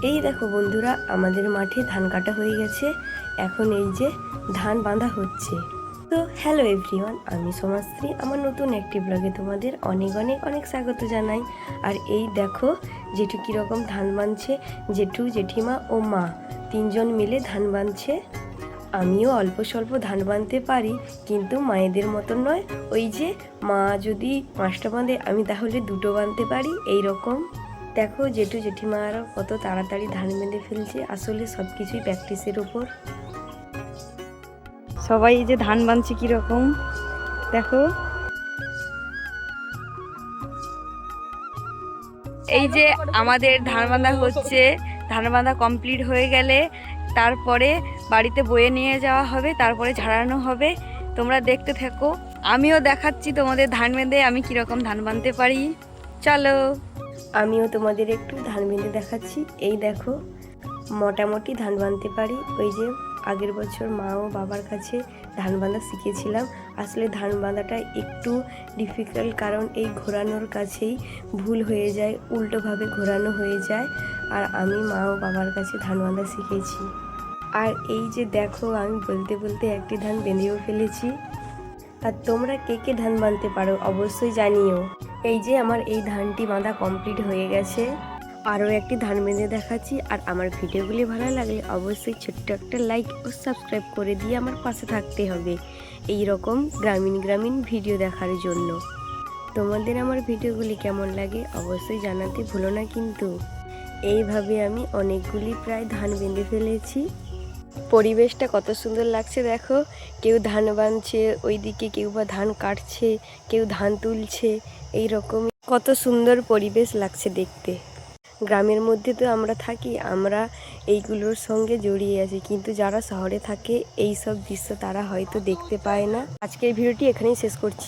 এই দেখো বন্ধুরা, আমাদের মাঠে ধান কাটা হয়ে গেছে। এখন এই যে ধান বাঁধা হচ্ছে। তো হ্যালো এভরিওয়ান, আমি সমাজশ্রী। আমার নতুন একটি ব্লগে তোমাদের অনেক অনেক অনেক স্বাগত জানাই। আর এই দেখো জেঠু কীরকম ধান বাঁধছে। জেঠু, জেঠিমা ও মা তিনজন মিলে ধান বাঁধছে। আমিও অল্প স্বল্প ধান বাঁধতে পারি, কিন্তু মায়েদের মতন নয়। ওই যে মা যদি 5টা বাঁধে, আমি তাহলে 2টো বাঁধতে পারি, এই রকম। দেখো জেঠু জেঠিমারা কত তাড়াতাড়ি ধান বেঁধে ফেলছে। আসলে সব কিছুই প্র্যাকটিসের উপর। সবাই যে ধান বাঁধছে কিরকম দেখো। এই যে আমাদের ধান বাঁধা হচ্ছে। ধান বাঁধা কমপ্লিট হয়ে গেলে তারপরে বাড়িতে বয়ে নিয়ে যাওয়া হবে, তারপরে ঝাড়ানো হবে। তোমরা দেখতে থাকো, আমিও দেখাচ্ছি তোমাদের ধান বেঁধে আমি কিরকম ধান বাঁধতে পারি। চলো, আমিও তোমাদের একটু ধান বেঁধে দেখাচ্ছি। এই দেখো, মোটামুটি ধান বাঁধতে পারি। ওই যে আগের বছর মা ও বাবার কাছে ধান বাঁধা শিখেছিলাম। আসলে ধান বাঁধাটা একটু ডিফিকাল্ট, কারণ এই ঘোরানোর কাছেই ভুল হয়ে যায়, উল্টোভাবে ঘোরানো হয়ে যায়। আর আমি মা ও বাবার কাছে ধান বাঁধা শিখেছি। আর এই যে দেখো, আমি বলতে বলতে একটি ধান বেঁধেও ফেলেছি। আর তোমরা কে কে ধান বাঁধতে পারো অবশ্যই জানিও। এই যে আমার এই ধানটি বাঁধা কমপ্লিট হয়ে গেছে। আরও একটি ধান বেঁধে দেখাচ্ছি। আর আমার ভিডিওগুলি ভালো লাগলে অবশ্যই ছোট্ট একটা লাইক ও সাবস্ক্রাইব করে দিয়ে আমার পাশে থাকতে হবে, এই রকম গ্রামীণ ভিডিও দেখার জন্য। তোমাদের আমার ভিডিওগুলি কেমন লাগে অবশ্যই জানাতে ভুলো না কিন্তু। এইভাবে আমি অনেকগুলি প্রায় ধান বেঁধে ফেলেছি। পরিবেশটা কত সুন্দর লাগছে দেখো। কেউ ধান বাঁধছে ওইদিকে, কেউ বা ধান কাটছে, কেউ ধান তুলছে। এই রকম কত সুন্দর পরিবেশ লাগছে দেখতে। গ্রামের মধ্যে তো আমরা থাকি, আমরা এইগুলোর সঙ্গে জড়িয়ে আছি, কিন্তু যারা শহরে থাকে এই সব দৃশ্য তারা হয়তো দেখতে পায় না। আজকের ভিডিওটি এখানেই শেষ করছি।